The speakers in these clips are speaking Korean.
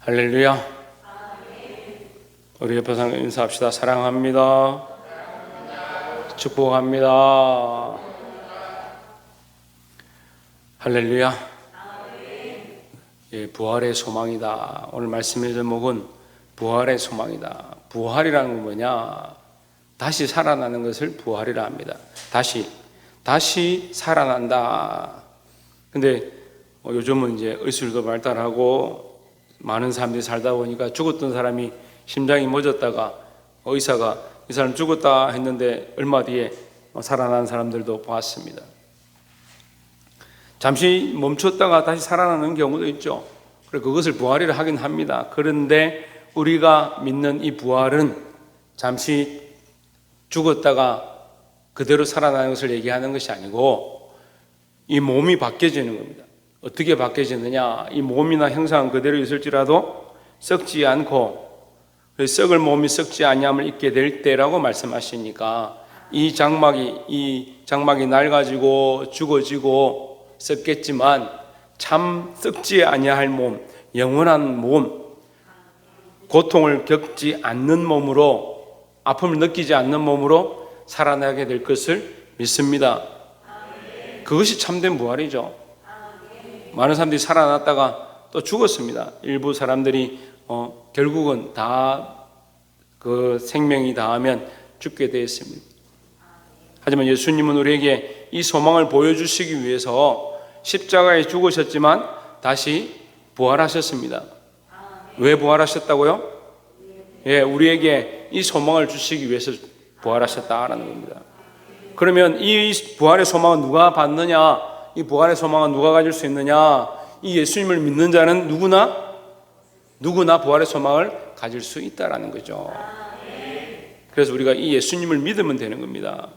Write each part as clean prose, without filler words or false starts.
할렐루야. 우리 옆에 사람 인사합시다. 사랑합니다. 축복합니다. 할렐루야. 예, 부활의 소망이다. 오늘 말씀의 제목은 부활의 소망이다. 부활이라는 건 뭐냐? 다시 살아나는 것을 부활이라 합니다. 다시 살아난다. 근데 요즘은 이제 의술도 발달하고 많은 사람들이 살다 보니까 죽었던 사람이 심장이 멎었다가 의사가 이 사람 죽었다 했는데 얼마 뒤에 살아난 사람들도 봤습니다. 잠시 멈췄다가 다시 살아나는 경우도 있죠. 그래서 그것을 부활이라 하긴 합니다. 그런데 우리가 믿는 이 부활은 잠시 죽었다가 그대로 살아나는 것을 얘기하는 것이 아니고 이 몸이 바뀌어지는 겁니다. 어떻게 바뀌어지느냐? 이 몸이나 형상은 그대로 있을지라도 썩지 않고 썩을 몸이 썩지 아니함을 입게 될 때라고 말씀하시니까 이 장막이 낡아지고 죽어지고 썩겠지만 참 썩지 아니할 몸, 영원한 몸, 고통을 겪지 않는 몸으로, 아픔을 느끼지 않는 몸으로 살아나게 될 것을 믿습니다. 그것이 참된 부활이죠. 많은 사람들이 살아났다가 또 죽었습니다. 일부 사람들이 결국은 다 그 생명이 다하면 죽게 되었습니다. 하지만 예수님은 우리에게 이 소망을 보여주시기 위해서 십자가에 죽으셨지만 다시 부활하셨습니다. 왜 부활하셨다고요? 예, 우리에게 이 소망을 주시기 위해서 부활하셨다라는 겁니다. 그러면 이 부활의 소망은 누가 받느냐? 이 부활의 소망은 누가 가질 수 있느냐? 이 예수님을 믿는 자는 누구나 부활의 소망을 가질 수 있다라는 거죠. 그래서 우리가 이 예수님을 믿으면 되는 겁니다.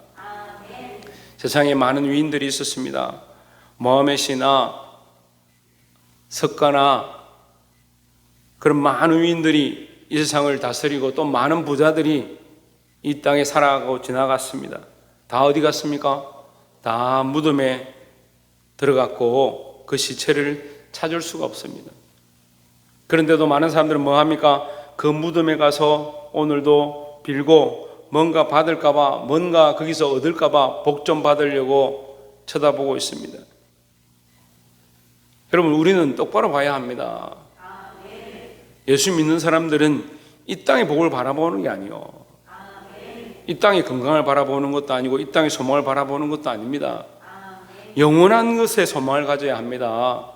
세상에 많은 위인들이 있었습니다. 모하메시나 석가나 그런 많은 위인들이 이 세상을 다스리고 또 많은 부자들이 이 땅에 살아가고 지나갔습니다. 다 어디 갔습니까? 다 무덤에 들어갔고 그 시체를 찾을 수가 없습니다. 그런데도 많은 사람들은 뭐 합니까? 그 무덤에 가서 오늘도 빌고 뭔가 받을까봐, 뭔가 거기서 얻을까봐 복 좀 받으려고 쳐다보고 있습니다. 여러분, 우리는 똑바로 봐야 합니다. 예수 믿는 사람들은 이 땅의 복을 바라보는 게 아니에요. 이 땅의 건강을 바라보는 것도 아니고 이 땅의 소망을 바라보는 것도 아닙니다. 영원한 것에 소망을 가져야 합니다.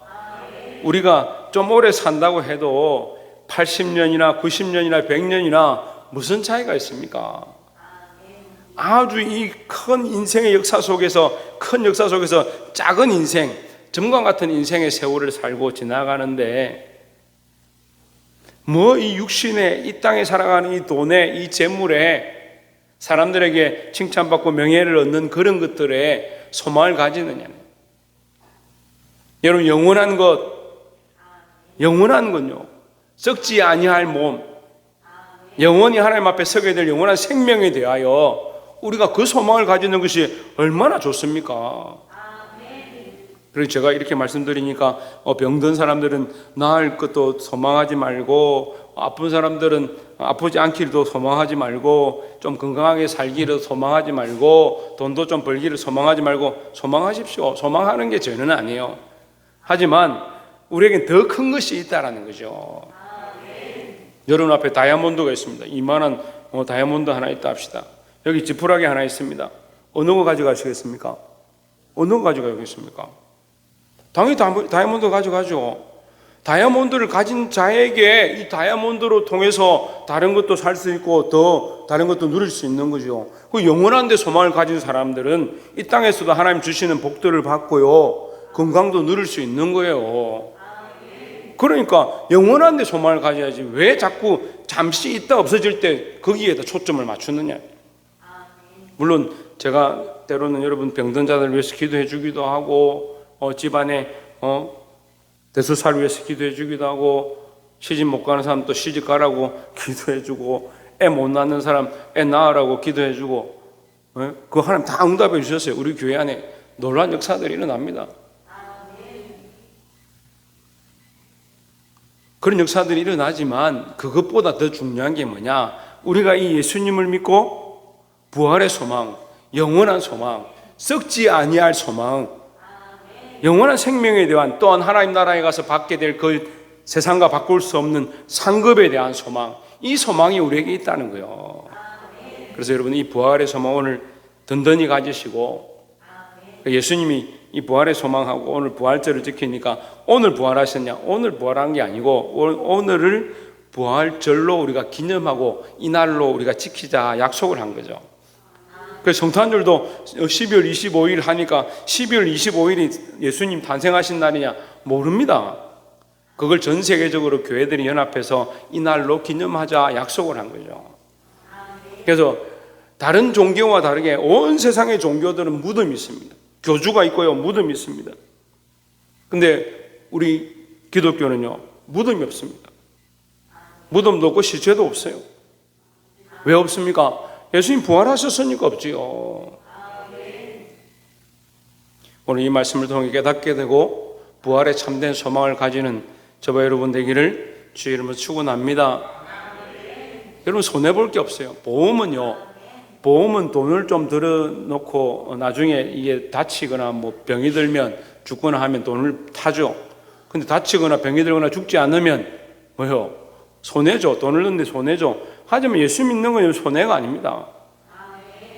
우리가 좀 오래 산다고 해도 80년이나 90년이나 100년이나 무슨 차이가 있습니까? 아주 이 큰 인생의 역사 속에서, 큰 역사 속에서 작은 인생, 점과 같은 인생의 세월을 살고 지나가는데 뭐 이 육신에, 이 땅에 살아가는 이 돈에, 이 재물에 사람들에게 칭찬받고 명예를 얻는 그런 것들에 소망을 가지느냐. 여러분, 영원한 건요, 썩지 아니할 몸, 영원히 하나님 앞에 서게 될 영원한 생명에 대하여 우리가 그 소망을 가지는 것이 얼마나 좋습니까? 그래서 제가 이렇게 말씀드리니까 병든 사람들은 나을 것도 소망하지 말고, 아픈 사람들은 아프지 않기를 소망하지 말고, 좀 건강하게 살기를 소망하지 말고, 돈도 좀 벌기를 소망하지 말고, 소망하십시오. 소망하는 게 죄는 아니에요. 하지만 우리에겐 더 큰 것이 있다라는 거죠. 여러분 앞에 다이아몬드가 있습니다. 이만한 다이아몬드 하나 있다 합시다. 여기 지푸라기 하나 있습니다. 어느 거 가져가시겠습니까? 어느 거 가져가겠습니까? 당연히 다이아몬드 가져가죠. 다이아몬드를 가진 자에게 이 다이아몬드로 통해서 다른 것도 살 수 있고 더 다른 것도 누릴 수 있는 거죠. 그 영원한 데 소망을 가진 사람들은 이 땅에서도 하나님 주시는 복들을 받고요, 건강도 누릴 수 있는 거예요. 그러니까 영원한 데 소망을 가져야지 왜 자꾸 잠시 있다 없어질 때 거기에다 초점을 맞추느냐. 물론 제가 때로는 여러분 병든 자들 위해서 기도해 주기도 하고, 집안에 대수살 위해서 기도해 주기도 하고, 시집 못 가는 사람 또 시집 가라고 기도해 주고, 애 못 낳는 사람 애 낳으라고 기도해 주고, 그거 하나님 다 응답해 주셨어요. 우리 교회 안에 놀라운 역사들이 일어납니다. 그런 역사들이 일어나지만 그것보다 더 중요한 게 뭐냐? 우리가 이 예수님을 믿고 부활의 소망, 영원한 소망, 썩지 아니할 소망, 영원한 생명에 대한, 또한 하나님 나라에 가서 받게 될 그 세상과 바꿀 수 없는 상급에 대한 소망, 이 소망이 우리에게 있다는 거예요. 그래서 여러분, 이 부활의 소망을 든든히 가지시고, 예수님이 이 부활의 소망하고 오늘 부활절을 지키니까 오늘 부활하셨냐? 오늘 부활한 게 아니고 오늘을 부활절로 우리가 기념하고 이날로 우리가 지키자 약속을 한 거죠. 그래서 성탄절도 12월 25일 하니까 12월 25일이 예수님 탄생하신 날이냐? 모릅니다. 그걸 전 세계적으로 교회들이 연합해서 이날로 기념하자 약속을 한 거죠. 그래서 다른 종교와 다르게 온 세상의 종교들은 무덤이 있습니다. 교주가 있고요, 무덤이 있습니다. 근데 우리 기독교는요, 무덤이 없습니다. 무덤도 없고 시체도 없어요. 왜 없습니까? 예수님 부활하셨으니까 없지요. 오늘 이 말씀을 통해 깨닫게 되고 부활에 참된 소망을 가지는 저와 여러분 되기를 주의 이름으로 축원합니다. 여러분, 손해볼 게 없어요. 보험은 돈을 좀 들어놓고 나중에 이게 다치거나 뭐 병이 들면 죽거나 하면 돈을 타죠. 근데 다치거나 병이 들거나 죽지 않으면 뭐요? 손해죠. 돈을 넣는데 손해죠. 하지만 예수 믿는 건 손해가 아닙니다.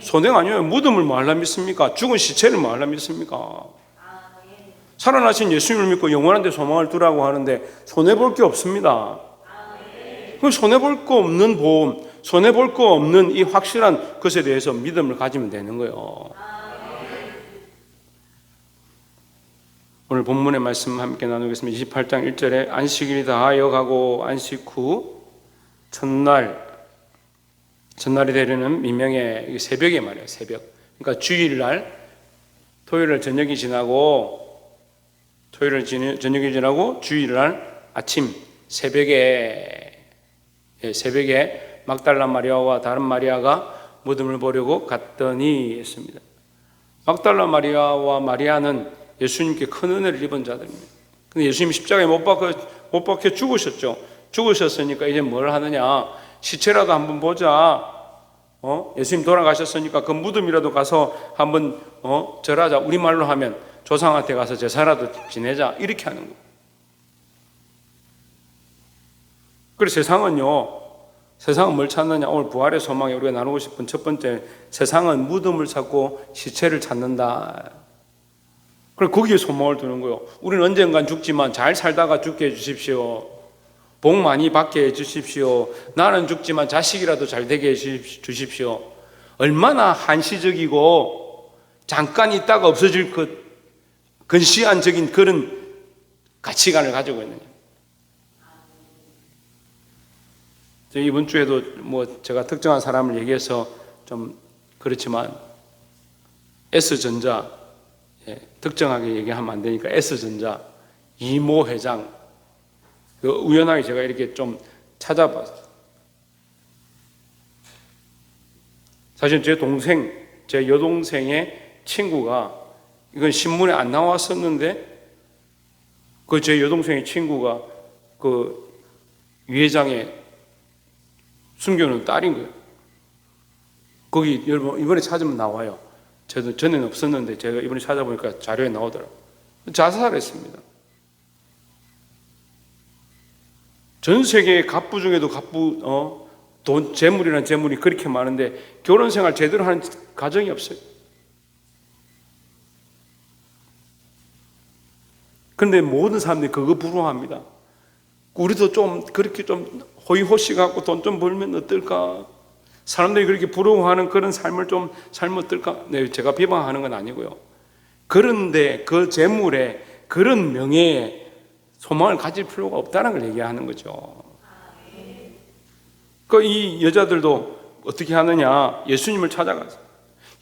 손해가 아니에요. 무덤을 뭐 하려 믿습니까? 죽은 시체를 뭐 하려 믿습니까? 살아나신 예수님을 믿고 영원한 데 소망을 두라고 하는데 손해볼 게 없습니다. 그럼 손해볼 거 없는 보험, 손해볼 거 없는 이 확실한 것에 대해서 믿음을 가지면 되는 거예요. 오늘 본문의 말씀 함께 나누겠습니다. 28장 1절에 안식일이 다하여 가고 안식 후 첫날이 되려는 미명의 새벽에 말이에요. 새벽. 그러니까 주일날 토요일날 저녁이 지나고 주일날 아침 새벽에 막달라 마리아와 다른 마리아가 무덤을 보려고 갔더니 했습니다. 막달라 마리아와 마리아는 예수님께 큰 은혜를 입은 자들입니다. 근데 예수님이 십자가에 못 박혀 죽으셨죠. 죽으셨으니까 이제 뭘 하느냐? 시체라도 한번 보자. 예수님 돌아가셨으니까 그 무덤이라도 가서 한번 절하자. 우리말로 하면 조상한테 가서 제사라도 지내자. 이렇게 하는 거예요. 그래서 세상은 뭘 찾느냐? 오늘 부활의 소망에 우리가 나누고 싶은 첫 번째, 세상은 무덤을 찾고 시체를 찾는다. 그래, 거기에 소망을 두는 거예요. 우리는 언젠간 죽지만 잘 살다가 죽게 해주십시오. 복 많이 받게 해주십시오. 나는 죽지만 자식이라도 잘 되게 해주십시오. 얼마나 한시적이고 잠깐 있다가 없어질 것 근시안적인 그런 가치관을 가지고 있느냐. 이번 주에도 뭐 제가 특정한 사람을 얘기해서 좀 그렇지만 S전자, 특정하게 얘기하면 안 되니까 S전자 이모 회장, 우연하게 제가 이렇게 좀 찾아봤어요. 사실 제 여동생의 친구가, 이건 신문에 안 나왔었는데 그 제 여동생의 친구가 그 유 회장의 숨겨놓은 딸인 거예요. 거기 여러분 이번에 찾으면 나와요. 저도 전에는 없었는데 제가 이번에 찾아보니까 자료에 나오더라고요. 자살했습니다. 전 세계의 갑부 중에도 갑부, 돈, 재물이란 재물이 그렇게 많은데 결혼 생활 제대로 하는 가정이 없어요. 그런데 모든 사람들이 그거 부러워합니다. 우리도 좀 그렇게 좀 호의호식 갖고 돈 좀 벌면 어떨까? 사람들이 그렇게 부러워하는 그런 삶을 좀 살면 어떨까? 네, 제가 비방하는 건 아니고요. 그런데 그 재물에, 그런 명예에 소망을 가질 필요가 없다는 걸 얘기하는 거죠. 이 여자들도 어떻게 하느냐? 예수님을 찾아가서,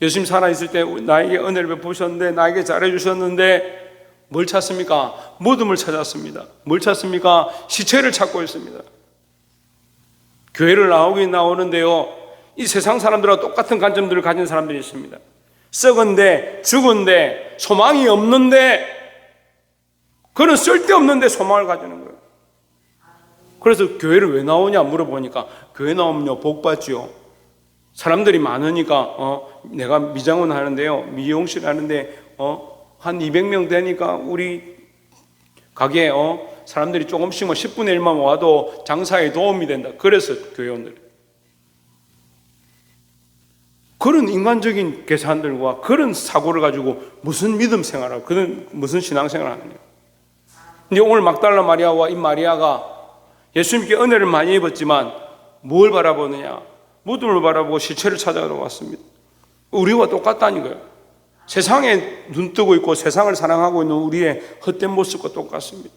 예수님 살아있을 때 나에게 은혜를 베푸셨는데, 나에게 잘해주셨는데 뭘 찾습니까? 무덤을 찾았습니다. 뭘 찾습니까? 시체를 찾고 있습니다. 교회를 나오는데요, 이 세상 사람들과 똑같은 관점들을 가진 사람들이 있습니다. 썩은데, 죽은데, 소망이 없는데, 그런 쓸데없는데 소망을 가지는 거예요. 그래서 교회를 왜 나오냐 물어보니까 교회 나오면요 복 받지요. 사람들이 많으니까 내가 미장원 하는데요, 미용실 하는데 한 200명 되니까 우리 가게에 사람들이 조금씩 10분의 1만 와도 장사에 도움이 된다. 그래서 교회원들 그런 인간적인 계산들과 그런 사고를 가지고 무슨 믿음 생활하고 그런 무슨 신앙생활을 하느냐. 근데 오늘 막달라 마리아와 이 마리아가 예수님께 은혜를 많이 입었지만 뭘 바라보느냐? 무덤을 바라보고 시체를 찾아러 왔습니다. 우리와 똑같다는 거예요. 세상에 눈뜨고 있고 세상을 사랑하고 있는 우리의 헛된 모습과 똑같습니다.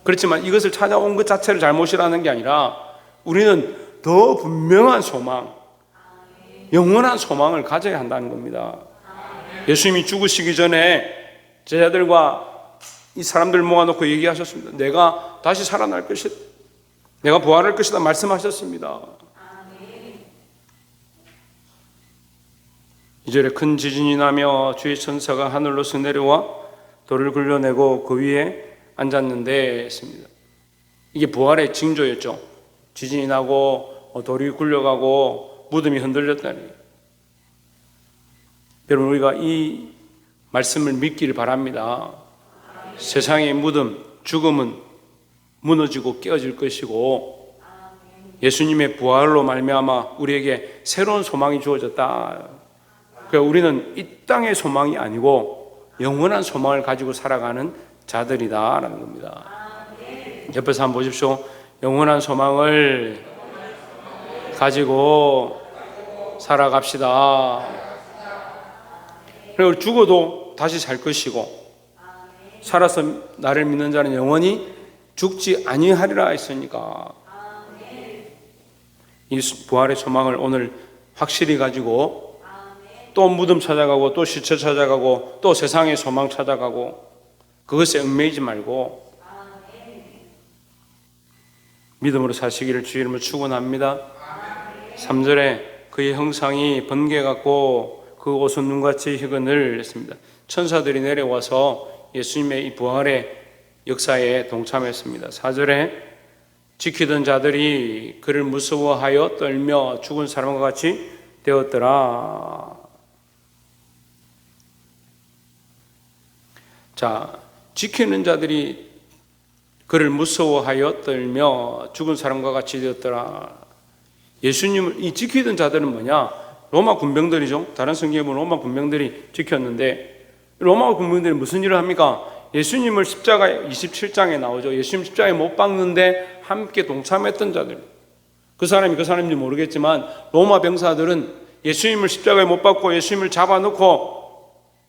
그렇지만 이것을 찾아온 것 자체를 잘못이라는 게 아니라 우리는 더 분명한 소망, 영원한 소망을 가져야 한다는 겁니다. 예수님이 죽으시기 전에 제자들과 이 사람들 모아놓고 얘기하셨습니다. 내가 다시 살아날 것이다, 내가 부활할 것이다 말씀하셨습니다. 2절에 큰 지진이 나며 주의 천사가 하늘로서 내려와 돌을 굴려내고 그 위에 앉았는데 했습니다. 이게 부활의 징조였죠. 지진이 나고 돌이 굴려가고 무덤이 흔들렸다니. 여러분, 우리가 이 말씀을 믿기를 바랍니다. 세상의 무덤, 죽음은 무너지고 깨어질 것이고 예수님의 부활로 말미암아 우리에게 새로운 소망이 주어졌다. 그러니까 우리는 이 땅의 소망이 아니고 영원한 소망을 가지고 살아가는 자들이다라는 겁니다. 옆에서 한번 보십시오. 영원한 소망을 가지고 살아갑시다. 그리고 죽어도 다시 살 것이고 살아서 나를 믿는 자는 영원히 죽지 아니하리라 했으니까 이 부활의 소망을 오늘 확실히 가지고 또 무덤 찾아가고 또 시체 찾아가고 또 세상의 소망 찾아가고 그것에 얽매이지 말고 믿음으로 사시기를 주의 이름으로 축원합니다. 3절에 그의 형상이 번개같고 그 옷은 눈같이 희건을 했습니다. 천사들이 내려와서 예수님의 이 부활의 역사에 동참했습니다. 4절에 지키던 자들이 그를 무서워하여 떨며 죽은 사람과 같이 되었더라. 자, 지키는 자들이 그를 무서워하여 떨며 죽은 사람과 같이 되었더라. 예수님을 이 지키던 자들은 뭐냐? 로마 군병들이죠. 다른 성경에 보면 로마 군병들이 지켰는데 로마 군병들이 무슨 일을 합니까? 예수님을 십자가에 27장에 나오죠. 예수님 십자가에 못 박는데 함께 동참했던 자들. 그 사람인지 모르겠지만 로마 병사들은 예수님을 십자가에 못 박고 예수님을 잡아놓고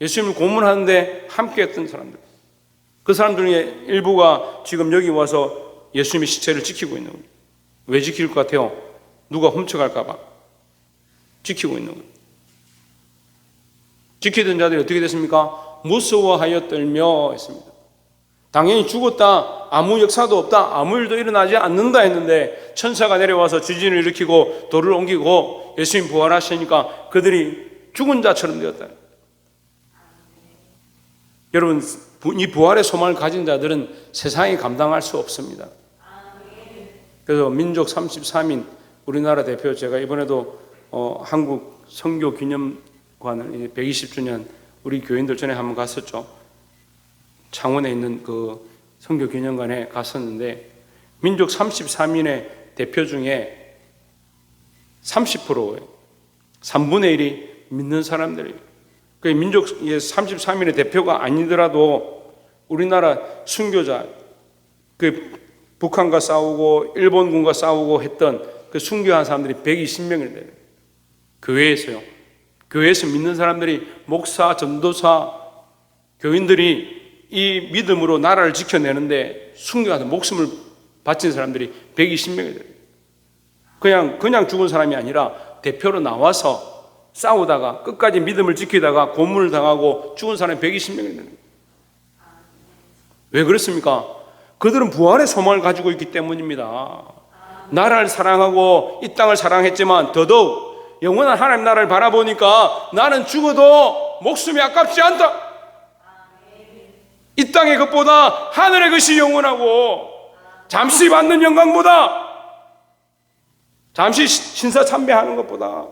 예수님을 고문하는데 함께했던 사람들. 그 사람들 중에 일부가 지금 여기 와서 예수님의 시체를 지키고 있는 거예요. 왜 지킬 것 같아요? 누가 훔쳐갈까 봐 지키고 있는 거예요. 지키던 자들이 어떻게 됐습니까? 무서워하여 떨며 했습니다. 당연히 죽었다, 아무 역사도 없다, 아무 일도 일어나지 않는다 했는데 천사가 내려와서 지진을 일으키고 돌을 옮기고 예수님 부활하시니까 그들이 죽은 자처럼 되었다. 여러분, 이 부활의 소망을 가진 자들은 세상이 감당할 수 없습니다. 그래서 민족 33인 우리나라 대표 제가 이번에도 한국 선교 기념관을 120주년 우리 교인들 전에 한번 갔었죠. 창원에 있는 그 선교 기념관에 갔었는데 민족 33인의 대표 중에 30%예요. 3분의 1이 믿는 사람들이에요. 그 민족 33인의 대표가 아니더라도 우리나라 순교자, 그 북한과 싸우고 일본군과 싸우고 했던 그 순교한 사람들이 120명이 돼요. 교회에서요. 교회에서 믿는 사람들이 목사, 전도사, 교인들이 이 믿음으로 나라를 지켜내는데 순교하는 목숨을 바친 사람들이 120명이 돼요. 그냥 죽은 사람이 아니라 대표로 나와서 싸우다가 끝까지 믿음을 지키다가 고문을 당하고 죽은 사람이 120명이 되는 거예요. 왜 그렇습니까? 그들은 부활의 소망을 가지고 있기 때문입니다. 나라를 사랑하고 이 땅을 사랑했지만 더더욱 영원한 하나님 나라를 바라보니까 나는 죽어도 목숨이 아깝지 않다. 이 땅의 것보다 하늘의 것이 영원하고 잠시 받는 영광보다, 잠시 신사참배하는 것보다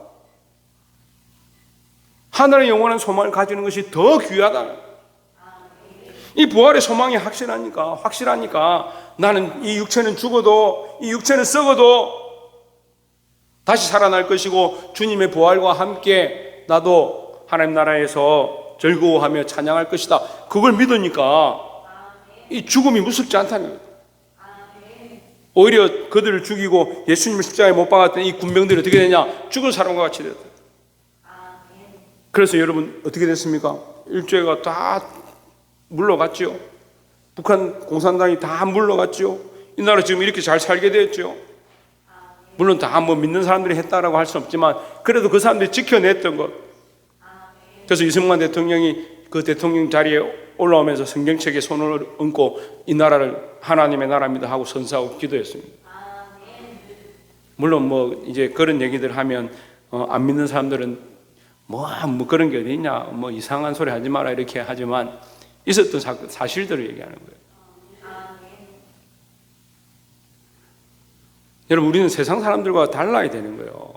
하늘의 영원한 소망을 가지는 것이 더 귀하다. 이 부활의 소망이 확실하니까 나는 이 육체는 죽어도, 이 육체는 썩어도 다시 살아날 것이고 주님의 부활과 함께 나도 하나님 나라에서 즐거워하며 찬양할 것이다. 그걸 믿으니까 이 죽음이 무섭지 않다는 거예요. 오히려 그들을 죽이고 예수님을 십자가에 못 박았던 이 군병들이 어떻게 되냐? 죽은 사람과 같이 됐다. 그래서 여러분 어떻게 됐습니까? 일제가 다 물러갔죠. 북한 공산당이 다 물러갔죠. 이 나라 지금 이렇게 잘 살게 되었죠. 물론 다 뭐 믿는 사람들이 했다라고 할 수는 없지만 그래도 그 사람들이 지켜냈던 것. 그래서 이승만 대통령이 그 대통령 자리에 올라오면서 성경책에 손을 얹고 이 나라를 하나님의 나라입니다 하고 선서하고 기도했습니다. 물론 뭐 이제 그런 얘기들 하면 안 믿는 사람들은 뭐 그런 게 어디 있냐, 뭐 이상한 소리 하지 마라 이렇게 하지만 있었던 사실들을 얘기하는 거예요. 여러분, 우리는 세상 사람들과 달라야 되는 거예요.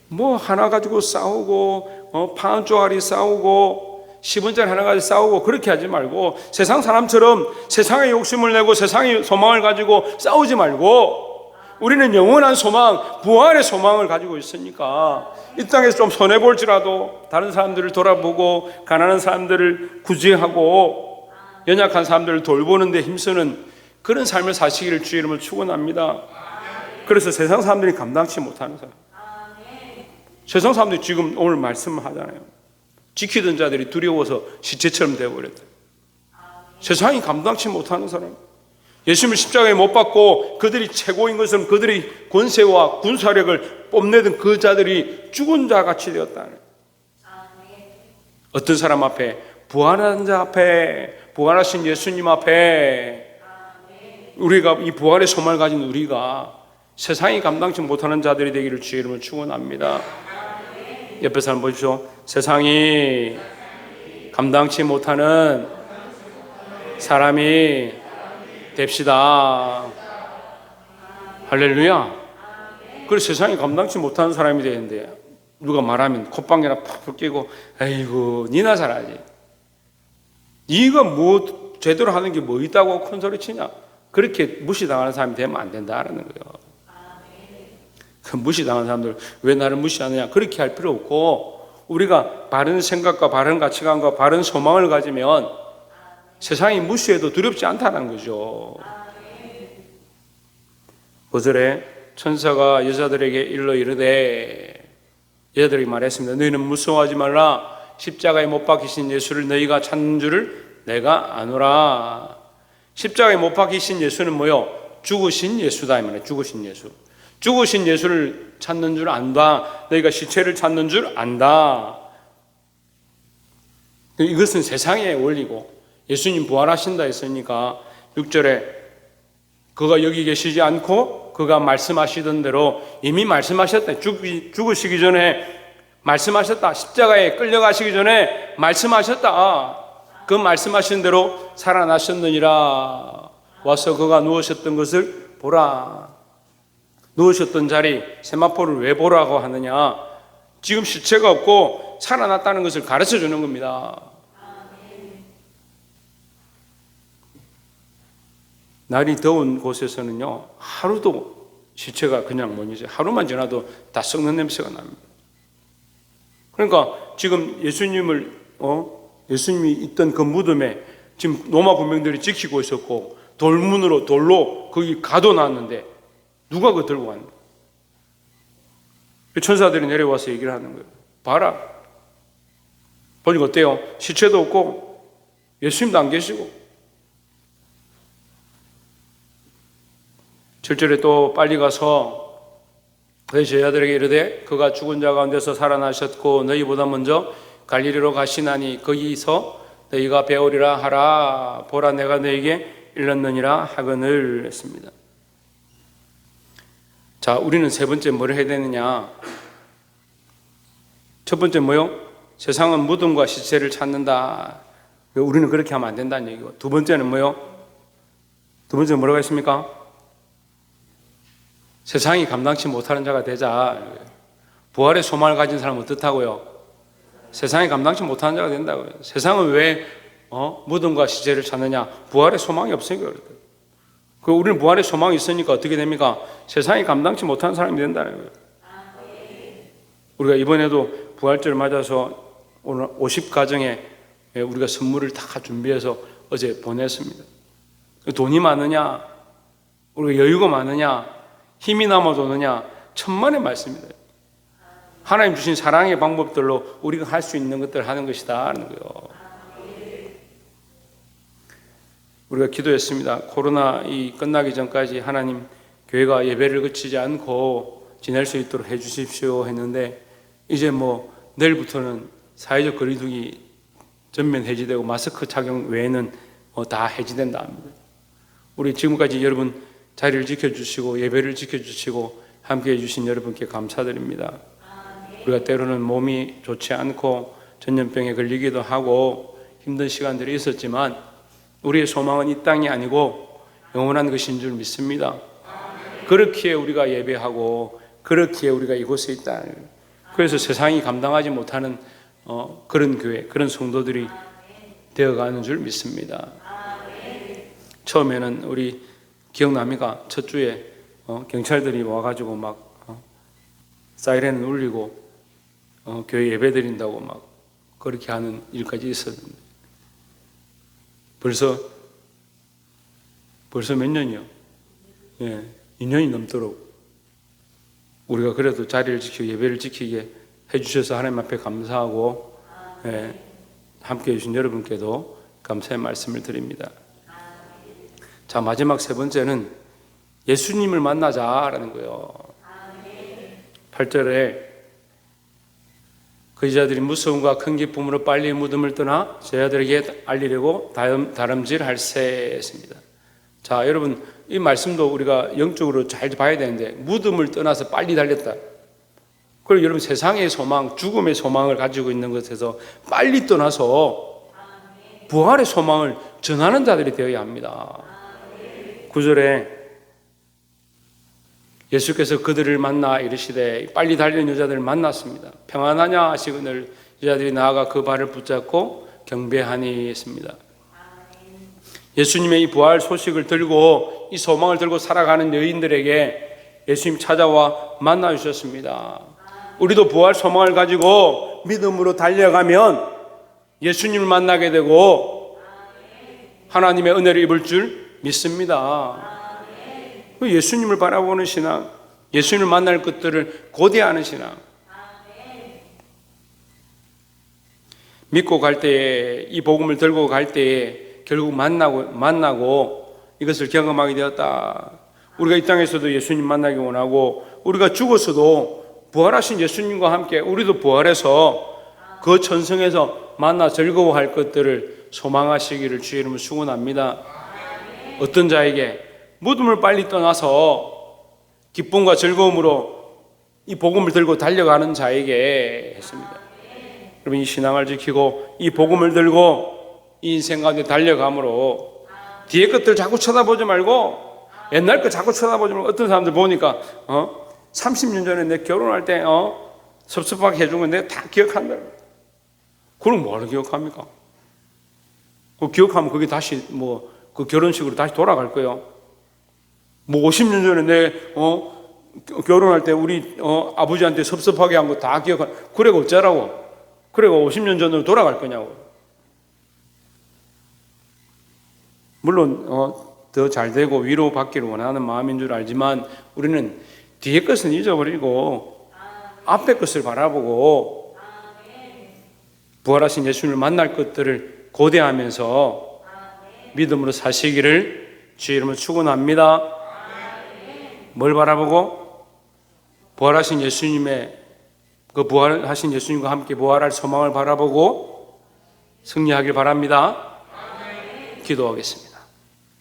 뭐 하나 가지고 싸우고 파한 쪼가리 싸우고 10원짜리 하나 가지고 싸우고 그렇게 하지 말고 세상 사람처럼 세상의 욕심을 내고 세상의 소망을 가지고 싸우지 말고 우리는 영원한 소망, 부활의 소망을 가지고 있으니까 이 땅에서 좀 손해볼지라도 다른 사람들을 돌아보고 가난한 사람들을 구제하고 연약한 사람들을 돌보는 데 힘쓰는 그런 삶을 사시기를 주의 이름으로 축원합니다. 그래서 세상 사람들이 감당치 못하는 사람, 세상 사람들이 지금 오늘 말씀을 하잖아요. 지키던 자들이 두려워서 시체처럼 되어버렸다. 세상이 감당치 못하는 사람, 예수님을 십자가에 못 박고 그들이 최고인 것은 그들의 권세와 군사력을 뽐내던 그 자들이 죽은 자 같이 되었다. 어떤 사람 앞에? 부활한 자 앞에, 부활하신 예수님 앞에 우리가 이 부활의 소망을 가진 우리가 세상이 감당치 못하는 자들이 되기를 주의 이름으로 축원합니다. 옆에 사람 보십시오. 세상이 감당치 못하는 사람이 됩시다. 할렐루야. 그래서 세상이 감당치 못하는 사람이 되는데 누가 말하면 콧방에나 팍 끼고 아이고 니나 잘하지. 네가 뭐 제대로 하는 게 뭐 있다고 큰 소리 치냐. 그렇게 무시당하는 사람이 되면 안 된다라는 거예요. 그 무시당하는 사람들 왜 나를 무시하느냐 그렇게 할 필요 없고 우리가 바른 생각과 바른 가치관과 바른 소망을 가지면 세상이 무시해도 두렵지 않다는 거죠. 5절에 천사가 여자들에게 일러 이르되, 여자들에게 말했습니다. 너희는 무서워하지 말라. 십자가에 못 박히신 예수를 너희가 찾는 줄을 내가 아노라. 십자가에 못 박히신 예수는 뭐요? 죽으신 예수다 이 말이에요. 죽으신 예수. 죽으신 예수를 찾는 줄 안다. 너희가 시체를 찾는 줄 안다. 이것은 세상의 원리고 예수님 부활하신다 했으니까 6절에 그가 여기 계시지 않고 그가 말씀하시던 대로 이미 말씀하셨다. 죽으시기 전에 말씀하셨다. 십자가에 끌려가시기 전에 말씀하셨다. 그 말씀하신 대로 살아나셨느니라. 와서 그가 누우셨던 것을 보라. 누우셨던 자리 세마포를 왜 보라고 하느냐? 지금 시체가 없고 살아났다는 것을 가르쳐 주는 겁니다. 날이 더운 곳에서는요 하루도 시체가 그냥 뭐지 하루만 지나도 다 썩는 냄새가 납니다. 그러니까 지금 예수님이 있던 그 무덤에 지금 로마 군병들이 지키고 있었고 돌로 거기 가둬놨는데 누가 그거 들고 갔나? 천사들이 내려와서 얘기를 하는 거예요. 봐라. 보니까 어때요? 시체도 없고 예수님도 안 계시고. 7절에 또 빨리 가서 그의 제자들에게 이르되 그가 죽은 자 가운데서 살아나셨고 너희보다 먼저 갈릴리로 가시나니 거기서 너희가 배우리라 하라. 보라 내가 너희에게 일렀느니라 하거늘 했습니다. 자, 우리는 세 번째 뭘 해야 되느냐? 첫 번째 뭐요? 세상은 무덤과 시체를 찾는다. 우리는 그렇게 하면 안 된다는 얘기고. 두 번째는 뭐요? 두 번째 뭐라고 했습니까? 세상이 감당치 못하는 자가 되자. 부활의 소망을 가진 사람은 어떻다고요? 세상이 감당치 못하는 자가 된다고요. 세상은 왜 무덤과 시체를 찾느냐? 부활의 소망이 없으니까 그렇다. 우리는 부활의 소망이 있으니까 어떻게 됩니까? 세상이 감당치 못하는 사람이 된다는 거예요. 우리가 이번에도 부활절을 맞아서 오늘 50가정에 우리가 선물을 다 준비해서 어제 보냈습니다. 돈이 많으냐? 우리가 여유가 많으냐? 힘이 남아도 오느냐? 천만의 말씀입니다. 하나님 주신 사랑의 방법들로 우리가 할 수 있는 것들을 하는 것이다 하는 거예요. 우리가 기도했습니다. 코로나 끝나기 전까지 하나님 교회가 예배를 그치지 않고 지낼 수 있도록 해 주십시오 했는데 이제 내일부터는 사회적 거리두기 전면 해지되고 마스크 착용 외에는 다 해지된다 합니다. 우리 지금까지 여러분 자리를 지켜주시고 예배를 지켜주시고 함께해 주신 여러분께 감사드립니다. 우리가 때로는 몸이 좋지 않고 전염병에 걸리기도 하고 힘든 시간들이 있었지만 우리의 소망은 이 땅이 아니고 영원한 것인 줄 믿습니다. 그렇기에 우리가 예배하고 그렇기에 우리가 이곳에 있다. 그래서 세상이 감당하지 못하는 그런 교회, 그런 성도들이 되어가는 줄 믿습니다. 처음에는 우리 기억납니까? 첫 주에 경찰들이 와가지고 사이렌을 울리고 교회 예배 드린다고 그렇게 하는 일까지 있었는데 벌써 몇 년이요? 2년이 넘도록 우리가 그래도 자리를 지키고 예배를 지키게 해주셔서 하나님 앞에 감사하고 함께해 주신 여러분께도 감사의 말씀을 드립니다. 자, 마지막 세 번째는 예수님을 만나자라는 거예요. 8절에 그 여자들이 무서움과 큰 기쁨으로 빨리 무덤을 떠나 제자들에게 알리려고 다름질할세 했습니다. 자, 여러분 이 말씀도 우리가 영적으로 잘 봐야 되는데 무덤을 떠나서 빨리 달렸다. 그리고 여러분 세상의 소망, 죽음의 소망을 가지고 있는 것에서 빨리 떠나서 부활의 소망을 전하는 자들이 되어야 합니다. 9절에 예수께서 그들을 만나 이르시되 빨리 달리는 여자들을 만났습니다. 평안하냐 하시거늘 여자들이 나아가 그 발을 붙잡고 경배하니 했습니다. 예수님의 이 부활 소식을 들고 이 소망을 들고 살아가는 여인들에게 예수님 찾아와 만나 주셨습니다. 우리도 부활 소망을 가지고 믿음으로 달려가면 예수님을 만나게 되고 하나님의 은혜를 입을 줄 믿습니다. 예수님을 바라보는 신앙, 예수님을 만날 것들을 고대하는 신앙. 믿고 갈 때에, 이 복음을 들고 갈 때에 결국 만나고 이것을 경험하게 되었다. 우리가 이 땅에서도 예수님 만나기 원하고 우리가 죽어서도 부활하신 예수님과 함께 우리도 부활해서 그 천성에서 만나 즐거워할 것들을 소망하시기를 주의 이름으로 축원합니다. 어떤 자에게 무덤을 빨리 떠나서 기쁨과 즐거움으로 이 복음을 들고 달려가는 자에게 했습니다. 여러분 이 신앙을 지키고 이 복음을 들고 이 인생 가운데 달려감으로 뒤에 것들 자꾸 쳐다보지 말고 옛날 거 자꾸 쳐다보지 말고 어떤 사람들 보니까 30년 전에 내 결혼할 때 섭섭하게 해준 건 내가 다 기억한다. 그럼 뭐를 기억합니까? 그 기억하면 그게 다시 그 결혼식으로 다시 돌아갈 거예요. 50년 전에 내 결혼할 때 우리 아버지한테 섭섭하게 한 거 다 기억하. 그래 어쩌라고? 그래 50년 전으로 돌아갈 거냐고. 물론 더 잘되고 위로받기를 원하는 마음인 줄 알지만 우리는 뒤에 것은 잊어버리고 앞에 것을 바라보고 부활하신 예수님을 만날 것들을 고대하면서 믿음으로 사시기를 주의 이름으로 축원합니다. 뭘 바라보고? 부활하신 예수님의 그 부활하신 예수님과 함께 부활할 소망을 바라보고 승리하길 바랍니다. 기도하겠습니다.